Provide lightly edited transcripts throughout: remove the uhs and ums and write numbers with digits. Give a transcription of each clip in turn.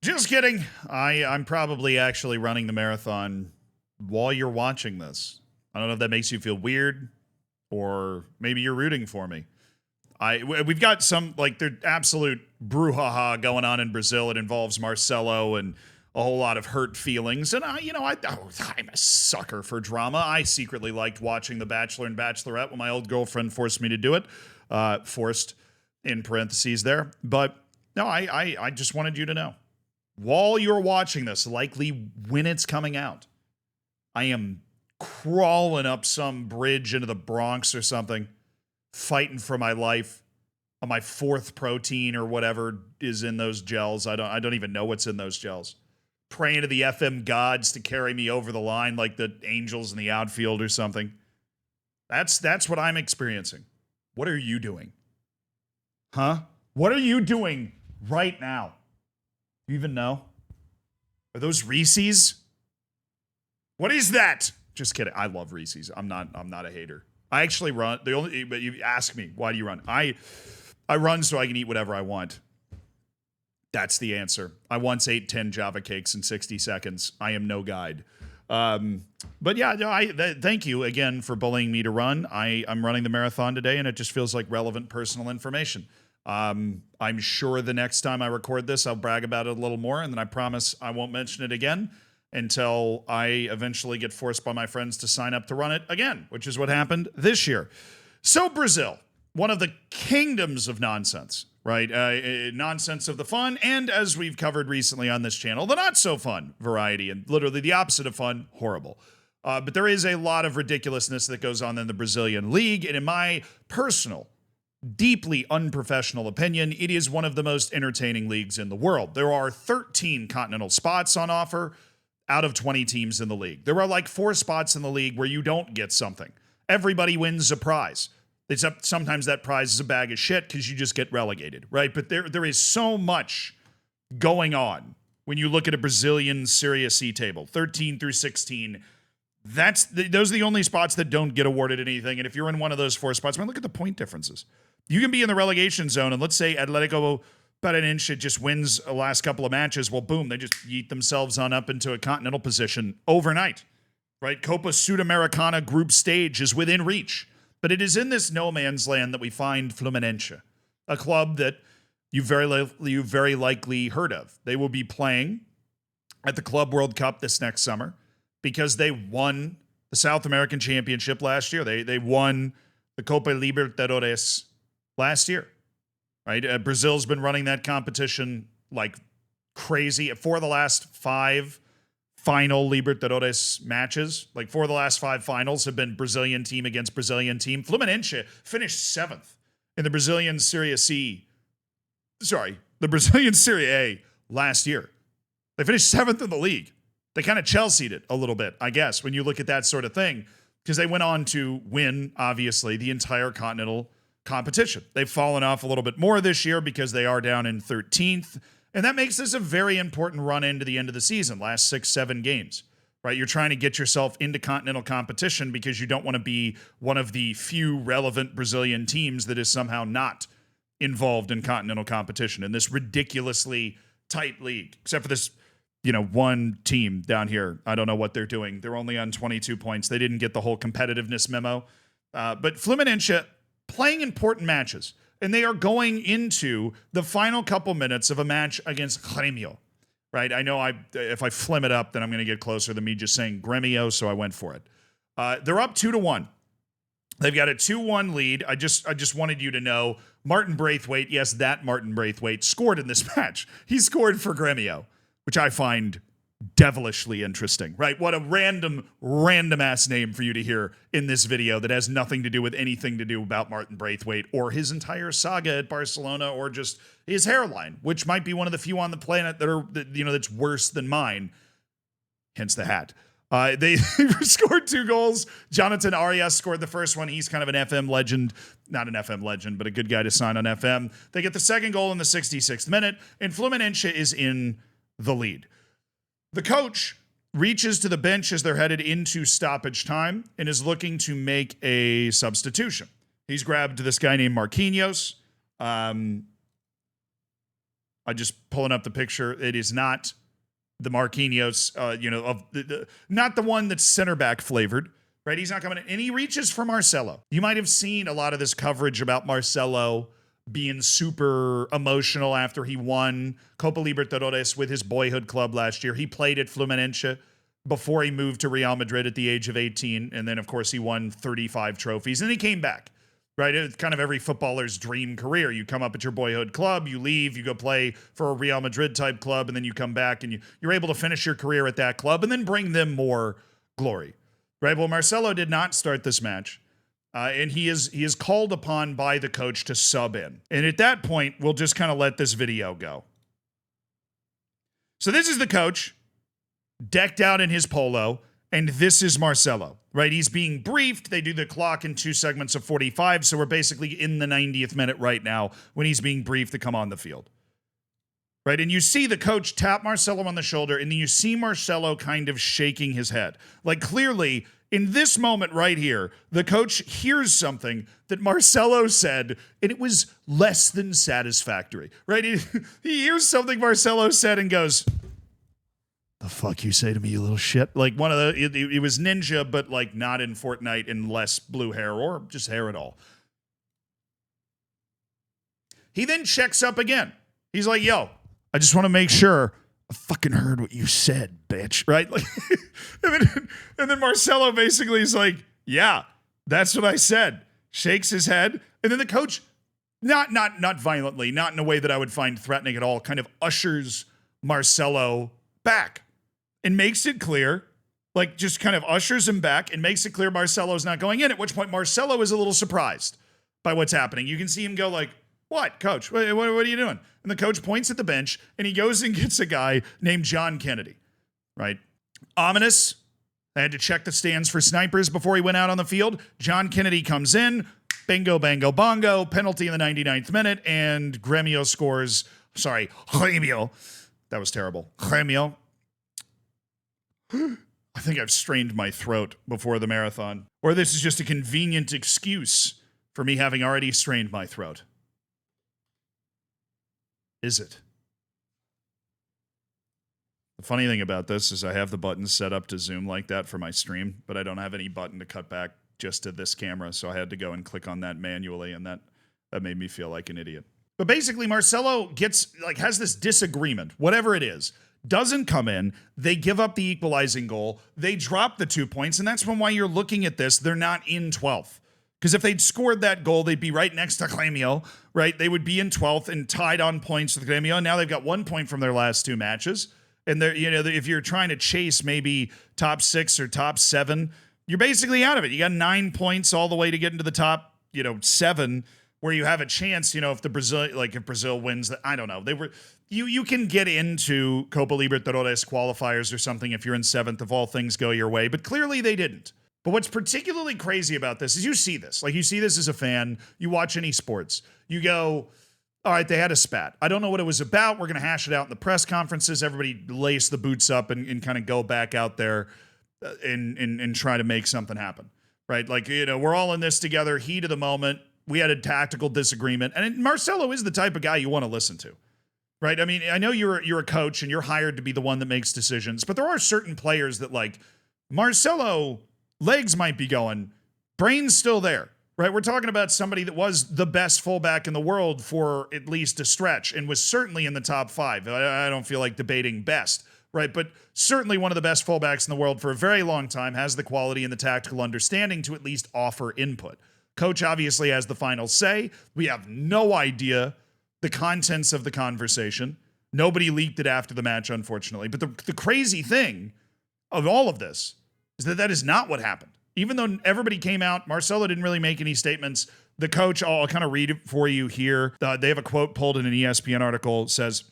Just kidding. I'm probably actually running the marathon while you're watching this. I don't know if that makes you feel weird or maybe you're rooting for me. We've got some like the absolute brouhaha going on in Brazil. It involves Marcelo and a whole lot of hurt feelings. And I'm a sucker for drama. I secretly liked watching The Bachelor and Bachelorette when my old girlfriend forced me to do it. Forced in parentheses there. But no, I just wanted you to know. While you're watching this, likely when it's coming out, I am crawling up some bridge into the Bronx or something, fighting for my life on my fourth protein or whatever is in those gels. I don't even know what's in those gels. Praying to the FM gods to carry me over the line like the Angels in the outfield or something. That's what I'm experiencing. What are you doing? Huh? What are you doing right now? You even know? Are those Reese's? What is that? Just kidding. I love Reese's. I'm not a hater. I actually run. But you ask me, why do you run? I run so I can eat whatever I want. That's the answer. I once ate 10 Java cakes in 60 seconds. I am no guide. But yeah, no, thank you again for bullying me to run. I'm running the marathon today, and it just feels like relevant personal information. I'm sure the next time I record this, I'll brag about it a little more, and then I promise I won't mention it again until I eventually get forced by my friends to sign up to run it again, which is what happened this year. So Brazil, one of the kingdoms of nonsense, right? Nonsense of the fun, and as we've covered recently on this channel, the not so fun variety, and literally the opposite of fun, horrible. But there is a lot of ridiculousness that goes on in the Brazilian league, and in my personal, deeply unprofessional opinion, it is one of the most entertaining leagues in the world. There are 13 continental spots on offer out of 20 teams in the league. There are like 4 spots in the league where you don't get something. Everybody wins a prize. Except sometimes that prize is a bag of shit because you just get relegated, right? But there is so much going on when you look at a Brazilian Serie C table, 13 through 16. Those are the only spots that don't get awarded anything. And if you're in one of those 4 spots, man, look at the point differences. You can be in the relegation zone, and let's say Atletico Paranaense just wins the last couple of matches. Well, boom, they just yeet themselves on up into a continental position overnight, right? Copa Sudamericana group stage is within reach. But it is in this no man's land that we find Fluminense, a club that you very likely heard of. They will be playing at the Club World Cup this next summer because they won the South American Championship last year. They won the Copa Libertadores last year, right? Brazil's been running that competition like crazy. 4 of the last 5 final Libertadores matches, like 4 of the last 5 finals have been Brazilian team against Brazilian team. Fluminense finished 7th in the Brazilian Serie A last year. They finished 7th in the league. They kind of Chelsea'd it a little bit, I guess, when you look at that sort of thing, because they went on to win, obviously, the entire continental competition. They've fallen off a little bit more this year because they are down in 13th. And that makes this a very important run into the end of the season, last 6-7 games, right? You're trying to get yourself into continental competition because you don't want to be one of the few relevant Brazilian teams that is somehow not involved in continental competition in this ridiculously tight league, except for this, one team down here. I don't know what they're doing. They're only on 22 points. They didn't get the whole competitiveness memo. But Fluminense playing important matches. And they are going into the final couple minutes of a match against Grêmio, right? I know if I flim it up, then I'm going to get closer than me just saying Grêmio, so I went for it. They're up 2-1. They've got a 2-1 lead. I just wanted you to know Martin Braithwaite, yes, that Martin Braithwaite, scored in this match. He scored for Grêmio, which I find devilishly interesting, right? What a random ass name for you to hear in this video that has nothing to do with anything to do about Martin Braithwaite or his entire saga at Barcelona or just his hairline, which might be one of the few on the planet that's worse than mine. Hence the hat. They scored 2 goals. Jonathan Arias scored the first one. He's kind of an FM legend. Not an FM legend, but a good guy to sign on FM. They get the second goal in the 66th minute, and Fluminense is in the lead. The coach reaches to the bench as they're headed into stoppage time and is looking to make a substitution. He's grabbed this guy named Marquinhos. I just pulling up the picture. It is not the Marquinhos, of not the one that's center back flavored, right? He's not coming in. And he reaches for Marcelo. You might have seen a lot of this coverage about Marcelo being super emotional after he won Copa Libertadores with his boyhood club last year. He played at Fluminense before he moved to Real Madrid at the age of 18. And then, of course, he won 35 trophies. And he came back. Right? It's kind of every footballer's dream career. You come up at your boyhood club, you leave, you go play for a Real Madrid type club, and then you come back and you're able to finish your career at that club and then bring them more glory. Right? Well, Marcelo did not start this match. And he is called upon by the coach to sub in. And at that point, we'll just kind of let this video go. So this is the coach, decked out in his polo, and this is Marcelo. Right, he's being briefed. They do the clock in 2 segments of 45, so we're basically in the 90th minute right now when he's being briefed to come on the field. Right, and you see the coach tap Marcelo on the shoulder, and then you see Marcelo kind of shaking his head. Like, clearly, in this moment right here, the coach hears something that Marcelo said, and it was less than satisfactory. Right, he hears something Marcelo said and goes, "The fuck you say to me, you little shit?" Like one of the, it was Ninja, but like not in Fortnite and less blue hair or just hair at all. He then checks up again. He's like, "Yo, I just want to make sure I fucking heard what you said, bitch." Right? Like, and then Marcelo basically is like, "Yeah, that's what I said." Shakes his head. And then the coach, not violently, not in a way that I would find threatening at all, kind of ushers Marcelo back. And makes it clear, like just kind of ushers him back and makes it clear Marcelo's not going in, at which point Marcelo is a little surprised by what's happening. You can see him go like, "What, coach? What are you doing?" And the coach points at the bench and he goes and gets a guy named John Kennedy, right? Ominous. I had to check the stands for snipers before he went out on the field. John Kennedy comes in, bingo, bango, bongo, penalty in the 99th minute, and Gremio scores, Gremio. That was terrible. Gremio. I think I've strained my throat before the marathon. Or this is just a convenient excuse for me having already strained my throat. Is it? The funny thing about this is I have the buttons set up to zoom like that for my stream, but I don't have any button to cut back just to this camera, so I had to go and click on that manually, and that made me feel like an idiot. But basically, Marcelo has this disagreement, whatever it is, doesn't come in. They give up the equalizing goal. They drop the 2 points. And that's why you're looking at this. They're not in 12th. Because if they'd scored that goal, they'd be right next to Gremio, right? They would be in 12th and tied on points with Gremio. Now they've got 1 point from their last 2 matches. And they're, if you're trying to chase maybe top 6 or top 7, you're basically out of it. You got 9 points all the way to get into the top, 7, where you have a chance, if if Brazil wins, I don't know. You can get into Copa Libertadores qualifiers or something if you're in 7th, if all things go your way, but clearly they didn't. But what's particularly crazy about this is you see this as a fan, you watch any sports, you go, all right, they had a spat. I don't know what it was about. We're going to hash it out in the press conferences. Everybody lace the boots up and kind of go back out there and try to make something happen, right? Like, we're all in this together, heat of the moment. We had a tactical disagreement. And Marcelo is the type of guy you want to listen to. Right? I mean, I know you're a coach and you're hired to be the one that makes decisions, but there are certain players that, like, Marcelo, legs might be going, brain's still there, right? We're talking about somebody that was the best fullback in the world for at least a stretch and was certainly in the top 5. I don't feel like debating best, right? But certainly one of the best fullbacks in the world for a very long time, has the quality and the tactical understanding to at least offer input. Coach obviously has the final say. We have no idea the contents of the conversation. Nobody leaked it after the match, unfortunately. But the crazy thing of all of this is that is not what happened. Even though everybody came out, Marcelo didn't really make any statements. The coach, I'll kind of read it for you here. They have a quote pulled in an ESPN article. It says,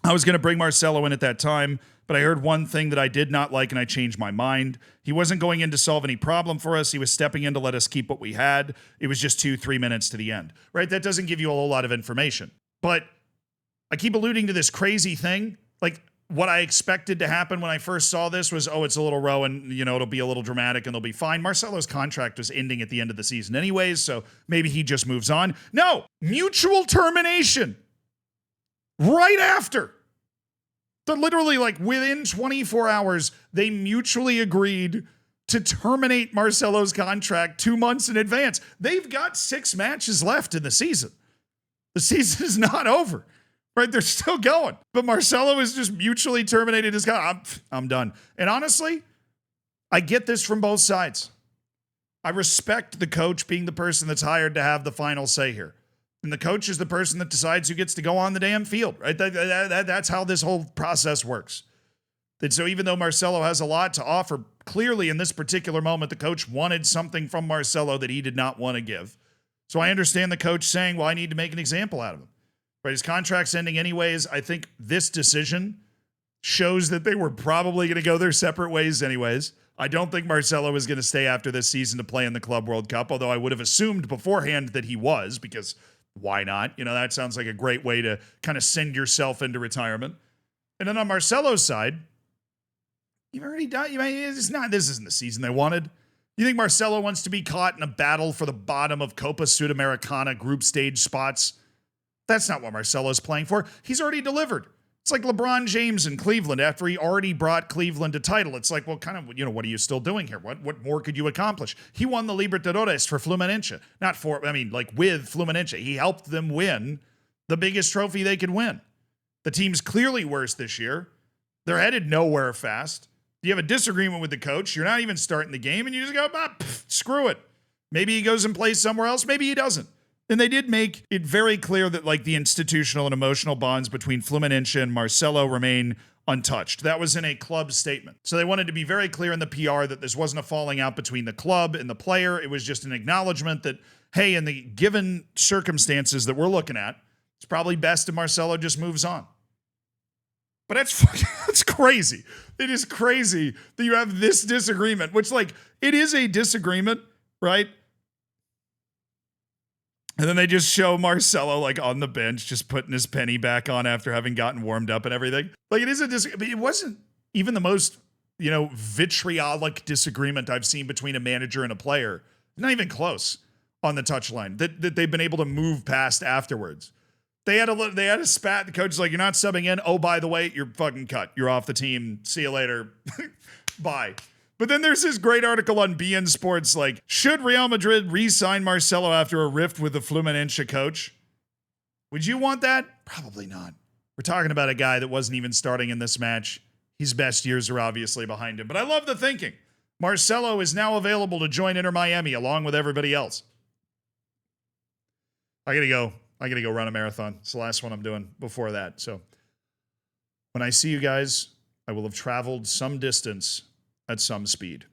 "I was going to bring Marcelo in at that time, but I heard one thing that I did not like and I changed my mind. He wasn't going in to solve any problem for us. He was stepping in to let us keep what we had. It was just 2-3 minutes to the end." Right? That doesn't give you a whole lot of information. But I keep alluding to this crazy thing. Like, what I expected to happen when I first saw this was, it's a little row and, it'll be a little dramatic and they'll be fine. Marcelo's contract was ending at the end of the season anyways, so maybe he just moves on. No, mutual termination. right after. They're literally like within 24 hours, they mutually agreed to terminate Marcelo's contract 2 months in advance. They've got 6 matches left in the season. The season is not over, right? They're still going. But Marcelo has just mutually terminated his contract. I'm done. And honestly, I get this from both sides. I respect the coach being the person that's hired to have the final say here. And the coach is the person that decides who gets to go on the damn field, right? That's how this whole process works. And so even though Marcelo has a lot to offer, clearly in this particular moment, the coach wanted something from Marcelo that he did not want to give. So I understand the coach saying, well, I need to make an example out of him. Right? His contract's ending anyways. I think this decision shows that they were probably going to go their separate ways anyways. I don't think Marcelo is going to stay after this season to play in the Club World Cup, although I would have assumed beforehand that he was, because why not? You know, that sounds like a great way to kind of send yourself into retirement. And then on Marcelo's side, you've already done, this isn't the season they wanted. You think Marcelo wants to be caught in a battle for the bottom of Copa Sudamericana group stage spots? That's not what Marcelo's playing for. He's already delivered. It's like LeBron James in Cleveland after he already brought Cleveland to title. It's like, well, kind of, what are you still doing here? What more could you accomplish? He won the Libertadores for Fluminense. With Fluminense. He helped them win the biggest trophy they could win. The team's clearly worse this year. They're headed nowhere fast. You have a disagreement with the coach. You're not even starting the game, and you just go, screw it. Maybe he goes and plays somewhere else. Maybe he doesn't. And they did make it very clear that like the institutional and emotional bonds between Fluminense and Marcelo remain untouched. That was in a club statement. So they wanted to be very clear in the PR that this wasn't a falling out between the club and the player. It was just an acknowledgement that, hey, in the given circumstances that we're looking at, it's probably best if Marcelo just moves on. But that's crazy. It is crazy that you have this disagreement, which like it is a disagreement, right? And then they just show Marcelo like on the bench, just putting his penny back on after having gotten warmed up and everything. Like it is it wasn't even the most, vitriolic disagreement I've seen between a manager and a player. Not even close on the touchline that they've been able to move past afterwards. They had a spat. The coach is like, you're not subbing in. Oh, by the way, you're fucking cut. You're off the team. See you later. Bye. But then there's this great article on BN Sports, like, should Real Madrid re-sign Marcelo after a rift with the Fluminense coach? Would you want that? Probably not. We're talking about a guy that wasn't even starting in this match. His best years are obviously behind him. But I love the thinking. Marcelo is now available to join Inter Miami along with everybody else. I gotta go run a marathon. It's the last one I'm doing before that. So when I see you guys, I will have traveled some distance at some speed.